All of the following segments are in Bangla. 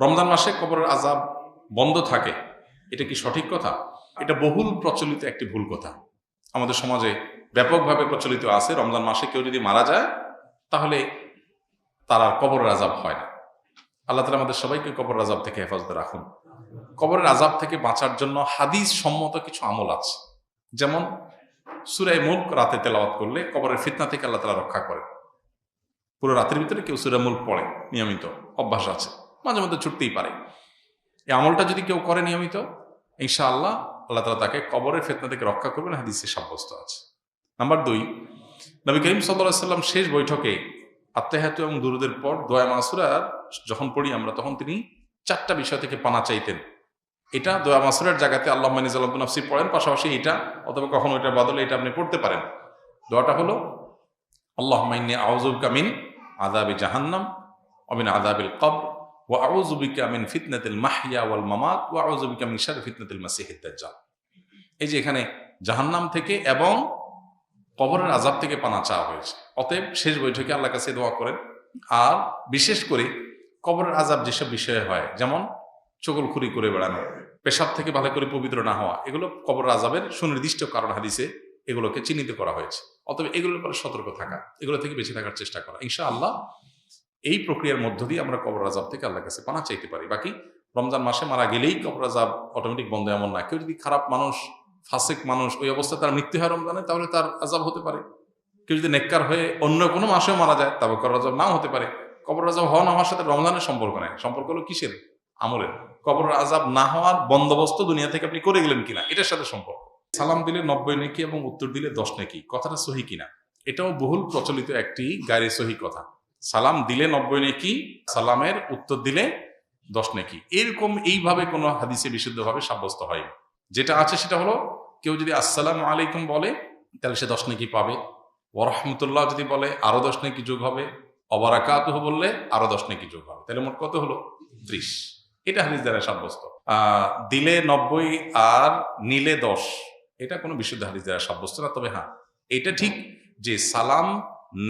রমজান মাসে কবরের আযাব বন্ধ থাকে, এটা কি সঠিক কথা? এটা বহুল প্রচলিত একটি ভুল কথা। আমাদের সমাজে ব্যাপকভাবে প্রচলিত আছে, রমজান মাসে কেউ যদি মারা যায় তাহলে তার আর কবরের আযাব হয় না। আল্লাহ তাআলা আমাদের সবাইকে কবরের আযাব থেকে হেফাজতে রাখুন। কবরের আযাব থেকে বাঁচার জন্য হাদিস সম্মত কিছু আমল আছে, যেমন সূরা মুলক রাতে তেলাওয়াত করলে কবরের ফিতনা থেকে আল্লাহ তাআলা রক্ষা করে। পুরো রাতের ভিতরে কেউ সূরা মুলক পড়ে, নিয়মিত অভ্যাস আছে, মাঝে মধ্যে ছুটতেই পারে, এই আমলটা যদি কেউ করে নিয়মিত, ইনশাআল্লাহ আল্লাহ তাআলা তাকে কবরের ফিতনা থেকে রক্ষা করবেন, হাদিসে সাব্যস্ত আছে। নাম্বার 2, নবী করিম সাল্লাল্লাহু আলাইহি ওয়াসাল্লাম শেষ বৈঠকে আত্তাহিয়াতু এবং দুরুদের পর দোয়া মাসুরার যখন পড়ি আমরা, তখন তিনি 4টা বিষয় থেকে পানা চাইতেন। এটা দোয়া মাসুরার জায়গাতে আল্লাহুম্মা ইন্নী যালামতু নাফসি পড়েন, পাশাপাশি এটা অথবা কখনো এটার বদলে এটা আপনি পড়তে পারেন। দোয়াটা হলো আল্লাহুম্মা ইন্নী আউযু বিকা মিন আযাবি জাহান্নাম ওয়া মিন আযাবিল কবর ওয়া আউযু বিকা মিন ফিতনাতিল মাহইয়া ওয়াল মামাত ওয়া আউযু বিকা মিন শাররি ফিতনাতিল মাসিহিদ দাজ্জাল। এই যে এখানে জাহান্নাম থেকে এবং কবরের আযাব থেকে পানা চাওয়া হয়েছে। অতএব শেষ বৈঠকে আল্লাহর কাছে দোয়া করেন। আর বিশেষ করে কবরের আযাব যেসব বিষয়ে হয়, যেমন চগলখুরি করে বেড়ানো, পেশাব থেকে ভালো করে পবিত্র না হওয়া, এগুলো কবরের আযাবের সুনির্দিষ্ট কারণ হাদিসে এগুলোকে চিহ্নিত করা হয়েছে। অতএব এগুলোর উপরে সতর্ক থাকা, এগুলো থেকে বেঁচে থাকার চেষ্টা করা, ইনশাআল্লাহ এই প্রক্রিয়ার মধ্য দিয়ে আমরা কবরের আযাব থেকে আল্লাহর কাছে পানা চাইতে পারি। বাকি রমজান মাসে মারা গেলেই কবরের আযাব অটোমেটিক বন্ধ এমন না। কেউ যদি খারাপ মানুষ, ফাসিক মানুষ, ওই অবস্থায় তার মৃত্যু হয় রমজানে, তাহলে তার আযাব হতে পারে। কেউ যদি নেককার হয়ে অন্য কোনো মাসেও মারা যায়, তবে কবরের আযাব নাও হতে পারে। কবরের আযাব হওয়া না হওয়ার সাথে রমজানের সম্পর্ক নেই, সম্পর্ক হলো কিসের? আমলের। কবরের আযাব না হওয়ার বন্দোবস্ত দুনিয়া থেকে আপনি করে গেলেন কিনা, এটার সাথে সম্পর্ক। সালাম দিলে 90 নেকি এবং উত্তর দিলে 10 নেকি, কথাটা সহি কিনা? এটাও বহুল প্রচলিত একটি গায়রে সহি কথা। সালাম দিলে 90 নেকি, সালামের উত্তর দিলে 10 নেকি, এরকম এইভাবে কোনো হাদিসে বিশুদ্ধভাবে সাব্যস্ত হয়নি। যেটা আছে সেটা হলো, কেউ যদি আসসালামু আলাইকুম বলে তাহলে সে 10 নেকি পাবে, ওয়া রাহমাতুল্লাহ যদি বলে আরো 10 নেকি যোগ হবে, ওয়া বারাকাতুহু বললে আরো 10 নেকি যোগ হবে, তাহলে মোট কত হলো? 30। এটা হাদিস দ্বারা সাব্যস্ত। দিলে 90 আর নিলে 10, এটা কোনো বিশুদ্ধ হাদিস দ্বারা সাব্যস্ত না। তবে হ্যাঁ, এটা ঠিক যে সালাম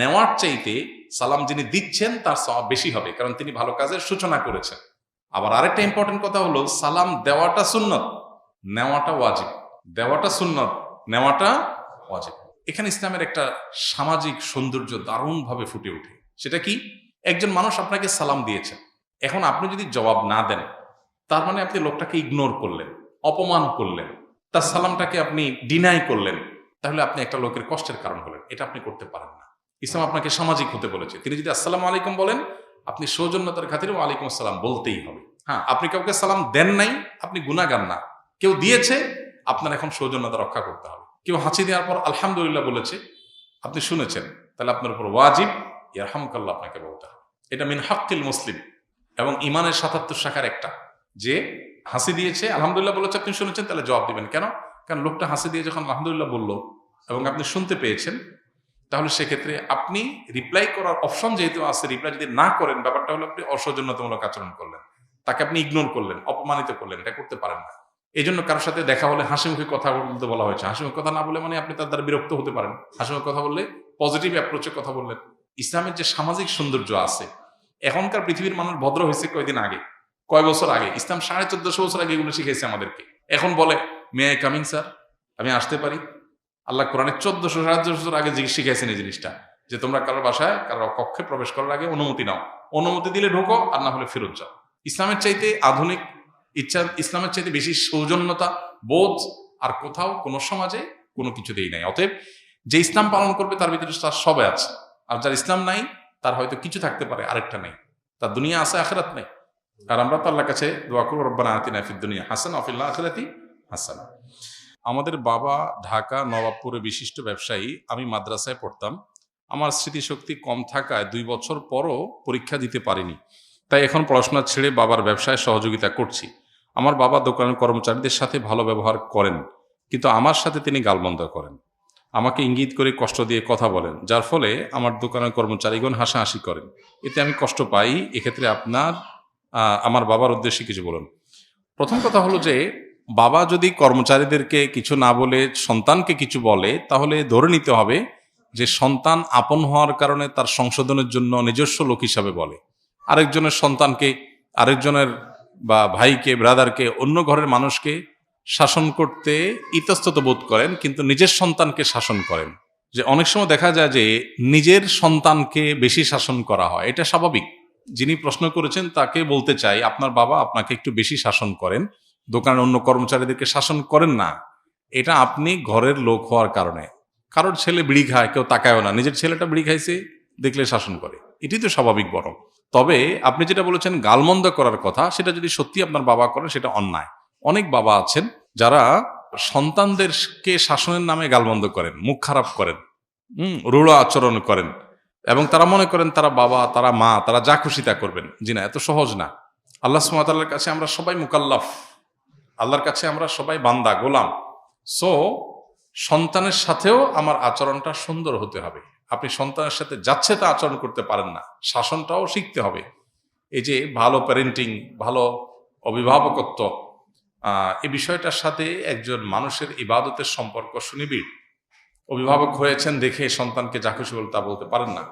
নেওয়ার চাইতে সালাম যিনি দিচ্ছেন তার সওয়াব বেশি হবে, কারণ তিনি ভালো কাজের সূচনা করেছেন। আবার আরেকটা ইম্পর্টেন্ট কথা হলো, সালাম দেওয়াটা সুন্নত, নেওয়াটা ওয়াজিব। দেওয়াটা সুন্নত, নেওয়াটা ওয়াজিব। এখানে ইসলামের একটা সামাজিক সৌন্দর্য দারুণভাবে ফুটে ওঠে। সেটা কি? একজন মানুষ আপনাকে সালাম দিয়েছেন, এখন আপনি যদি জবাব না দেন, তার মানে আপনি লোকটাকে ইগনোর করলেন, অপমান করলেন, তার সালামটাকে আপনি ডিনাই করলেন, তাহলে আপনি একটা লোকের কষ্টের কারণ হলেন। এটা আপনি করতে পারেন না। ইসলাম আপনাকে সামাজিক হতে বলেছে। তিনি যদি আসসালামু আলাইকুম বলেন, আপনি সৌজন্যতার খাতিরে ওয়ালাইকুম আসসালাম বলতেই হবে। হ্যাঁ, আপনি কাউকে সালাম দেন নাই, আপনি গুনাহগার না। কেউ দিয়েছে, আপনার এখন সৌজন্যতা রক্ষা করতে হবে। কেউ হাঁচি দেওয়ার পর আলহামদুলিল্লাহ বলেছে, আপনি শুনেছেন, তাহলে আপনার উপর ওয়াজিব ইয়ারহামুকাল্লাহ আপনাকে বলতে হবে। এটা মিন হাক্কিল মুসলিম এবং ইমানের ৭৭ শাখার একটা, যে হাসি দিয়েছে, আলহামদুলিল্লাহ বলেছে, আপনি শুনেছেন, তাহলে জবাব দিবেন। কেন? কারণ লোকটা হাসি দিয়ে যখন আলহামদুলিল্লাহ বলল এবং আপনি শুনতে পেয়েছেন, তাহলে সেক্ষেত্রে আপনি রিপ্লাই করার অপশন যেহেতু আছে, রিপ্লাই যদি না করেন, ব্যাপারটা হলো আপনি অসৌজন্যতামূলক আচরণ করলেন, তাকে আপনি ইগনোর করলেন, অপমানিত করলেন। এটা করতে পারেন না। এই জন্য কারোর সাথে দেখা হলে হাসি মুখে কথা বলতে বলা হয়েছে। হাসি মুখে কথা না বলে মানে আপনি তার দ্বারা বিরক্ত হতে পারেন। হাসি মুখে কথা বললে পজিটিভ অ্যাপ্রোচে কথা বললেন। ইসলামের যে সামাজিক সৌন্দর্য আছে, এখনকার পৃথিবীর মানুষ ভদ্র হয়েছে কয়দিন আগে, কয় বছর আগে। ইসলাম 1450 বছর আগে এগুলো শিখেছে আমাদেরকে। এখন বলে মে আই কামিং স্যার, আমি আসতে পারি? আল্লাহ কোরআনে 1400-1500 বছর আগে শিখাইছেন এই জিনিসটা, যে তোমরা কারোর বাসায়, কারোর কক্ষে প্রবেশ করার আগে অনুমতি নাও, অনুমতি দিলে ঢোকো, আর না হলে ফেরত যাও। ইসলামের চাইতে আধুনিক ইসলামের চাইতে বেশি সৌজন্যতা বোধ আর কোথাও কোনো সমাজে কোনো কিছুতেই নাই। অতএব যে ইসলাম পালন করবে তার ভিতরে তার সবাই আছে, আর যার ইসলাম নাই তার হয়তো কিছু থাকতে পারে, আরেকটা নেই, তার দুনিয়া আছে আখিরাত নেই। আর আমরা তো আল্লাহর কাছে দোয়া করব, রব্বানা আতিনা ফিদ দুনিয়া হাসানা ওয়া ফিল আখিরাতি হাসানা। আমাদের বাবা ঢাকা নবাবপুরে বিশিষ্ট ব্যবসায়ী। আমি মাদ্রাসায় পড়তাম। আমার স্মৃতিশক্তি কম থাকায় 2 বছর পরও পরীক্ষা দিতে পারিনি, তাই এখন পড়াশোনা ছেড়ে বাবার ব্যবসায় সহযোগিতা করছি। আমার বাবা দোকানের কর্মচারীদের সাথে ভালো ব্যবহার করেন, কিন্তু আমার সাথে তিনি গালমন্দ করেন, আমাকে ইঙ্গিত করে কষ্ট দিয়ে কথা বলেন, যার ফলে আমার দোকানের কর্মচারীগণ হাসাহাসি করেন। এতে আমি কষ্ট পাই। এক্ষেত্রে আমার বাবার উদ্দেশ্যে কিছু বলুন। প্রথম কথা হলো যে, বাবা যদি কর্মচারীদেরকে কিছু না বলে সন্তানকে কিছু বলে, তাহলে ধরে নিতে হবে যে সন্তান আপন হওয়ার কারণে তার সংশোধনের জন্য নিজস্ব লোক হিসাবে বলে। আরেকজনের সন্তানকে আরেকজনের বা ভাইকে, ব্রাদারকে, অন্য ঘরের মানুষকে শাসন করতে ইতস্তত বোধ করেন, কিন্তু নিজের সন্তানকে শাসন করেন। যে অনেক সময় দেখা যায় যে নিজের সন্তানকে বেশি শাসন করা হয়, এটা স্বাভাবিক। যিনি প্রশ্ন করেছেন তাকে বলতে চাই, আপনার বাবা আপনাকে একটু বেশি শাসন করেন, দোকানের অন্য কর্মচারীদেরকে শাসন করেন না। এটা আপনি ঘরের লোক হওয়ার কারণে। কারোর ছেলে বিড়ি খায়, কেউ তাকায়ও না, নিজের ছেলেটা বিড়ি খাইছে দেখলে শাসন করে, এটাই তো স্বাভাবিক। বরং তবে আপনি যেটা বলেছেন গালমন্দ করার কথা, সেটা যদি সত্যি আপনার বাবা করেন সেটা অন্যায়। অনেক বাবা আছেন যারা সন্তানদেরকে শাসনের নামে গালমন্দ করেন, মুখ খারাপ করেন, রূঢ় আচরণ করেন, এবং তারা মনে করেন তারা বাবা, তারা মা, তারা যা খুশি তা করবেন। জি না, এত সহজ না। আল্লাহ সুবহানাহু ওয়া তাআলার কাছে আমরা সবাই মুকাল্লাফ, আল্লাহর কাছে আমরা সবাই বান্দা, গোলাম। সো সন্তানের সাথেও আমার আচরণটা সুন্দর হতে হবে। আপনি সন্তানের সাথে যাচ্ছে তা আচরণ করতে পারেন না, শাসনটাও শিখতে হবে। এই যে ভালো প্যারেন্টিং, ভালো অভিভাবকত্ব, এই বিষয়টার সাথে একজন মানুষের ইবাদতের সম্পর্ক সুনিবিড়। অভিভাবক হয়েছেন দেখে সন্তানকে যা খুশি বলে তা বলতে পারেন না।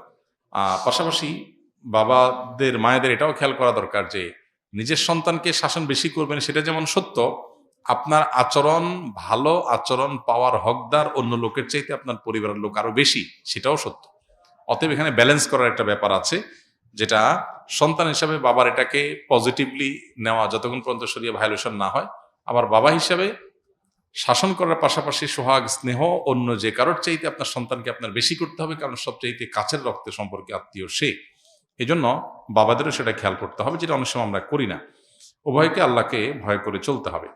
পাশাপাশি বাবাদের, মায়েদের এটাও খেয়াল করা দরকার যে নিজের সন্তানকে শাসন বেশি করবেন সেটা যেমন সত্য, আপনার আচরণ, ভালো আচরণ পাওয়ার হকদার অন্য লোকের চাইতে আপনার পরিবারের লোক আরো বেশি, সেটাও সত্য। অতএব এখানে ব্যালেন্স করার একটা ব্যাপার আছে, যেটা সন্তান হিসাবে বাবার এটাকে পজিটিভলি নেওয়া যতক্ষণ পর্যন্ত শরীরে ভায়োলেশন না হয়। আবার বাবা হিসাবে শাসন করার পাশাপাশি সোহাগ, স্নেহ অন্য যে কারোর চাইতে আপনার সন্তানকে আপনার বেশি করতে হবে, কারণ সবচাইতে কাছের রক্তের সম্পর্কে আত্মীয় সে। এই জন্য বাবাদেরও সেটা খেয়াল করতে হবে, যেটা অনেক সময় আমরা করি না। উভয়কে আল্লাহকে ভয় করে চলতে হবে।